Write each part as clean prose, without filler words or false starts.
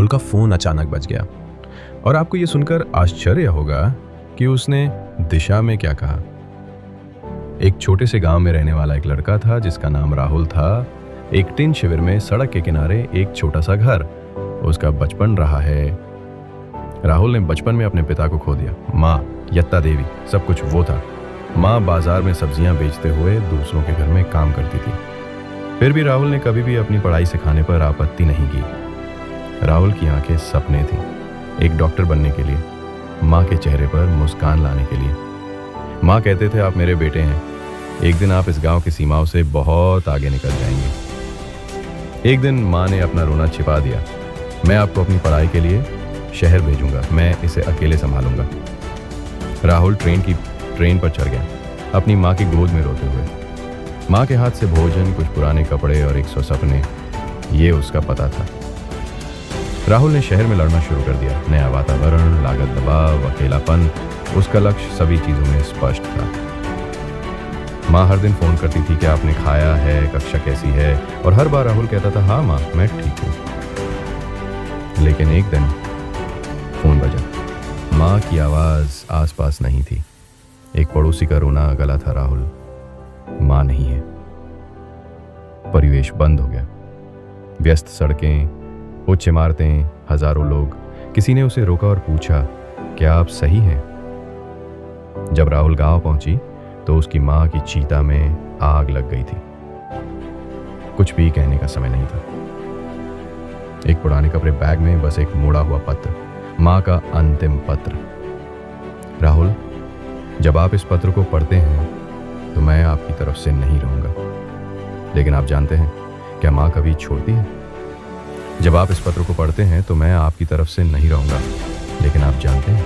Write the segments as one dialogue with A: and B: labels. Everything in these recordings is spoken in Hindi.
A: राहुल का फोन अचानक बज गया और आपको यह सुनकर आश्चर्य होगा कि उसने दिशा में क्या कहा। एक छोटे से गांव में रहने वाला एक लड़का था जिसका नाम राहुल था। एक टिन शिविर में सड़क के किनारे एक छोटा सा घर, उसका बचपन रहा है। राहुल ने बचपन में अपने पिता को खो दिया। माँ यत्ता देवी सब कुछ वो था। माँ बाजार में सब्जियां बेचते हुए दूसरों के घर में काम करती थी। फिर भी राहुल ने कभी भी अपनी पढ़ाई सिखाने पर आपत्ति नहीं की। राहुल की आंखें सपने थी, एक डॉक्टर बनने के लिए, माँ के चेहरे पर मुस्कान लाने के लिए। माँ कहते थे आप मेरे बेटे हैं, एक दिन आप इस गांव की सीमाओं से बहुत आगे निकल जाएंगे। एक दिन माँ ने अपना रोना छिपा दिया। मैं आपको अपनी पढ़ाई के लिए शहर भेजूंगा, मैं इसे अकेले संभालूंगा। राहुल ट्रेन पर चढ़ गया, अपनी माँ की गोद में रोते हुए। माँ के हाथ से भोजन, कुछ पुराने कपड़े और 100 सपने, ये उसका पता था। राहुल ने शहर में लड़ना शुरू कर दिया। नया वातावरण, लागत, दबाव, अकेलापन, उसका लक्ष्य सभी चीजों में स्पष्ट था। माँ हर दिन फोन करती थी कि आपने खाया है, कक्षा कैसी है, और हर बार राहुल कहता था हाँ माँ मैं ठीक हूँ। लेकिन एक दिन फोन बजा। माँ की आवाज आसपास नहीं थी। एक पड़ोसी का रोना गला था। राहुल, माँ नहीं है। परिवेश बंद हो गया। व्यस्त सड़कें, उच्च इमारतें, हजारों लोग। किसी ने उसे रोका और पूछा क्या आप सही हैं? जब राहुल गांव पहुंची तो उसकी माँ की चीता में आग लग गई थी। कुछ भी कहने का समय नहीं था। एक पुराने कपड़े बैग में बस एक मोड़ा हुआ पत्र, माँ का अंतिम पत्र। राहुल, जब आप इस पत्र को पढ़ते हैं तो मैं आपकी तरफ से नहीं रहूंगा, लेकिन आप जानते हैं क्या माँ कभी छोड़ती है? जब आप इस पत्र को पढ़ते हैं तो मैं आपकी तरफ से नहीं रहूंगा, लेकिन आप जानते हैं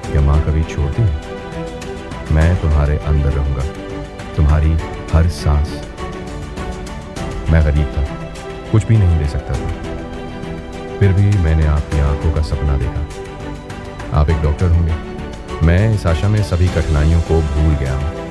A: क्या माँ कभी छोड़ती है? मैं तुम्हारे अंदर रहूंगा, तुम्हारी हर सांस। मैं गरीब था, कुछ भी नहीं दे सकता था, फिर भी मैंने आपकी आंखों का सपना देखा। आप एक डॉक्टर होंगे। मैं इस आशा में सभी कठिनाइयों को भूल गया हूं।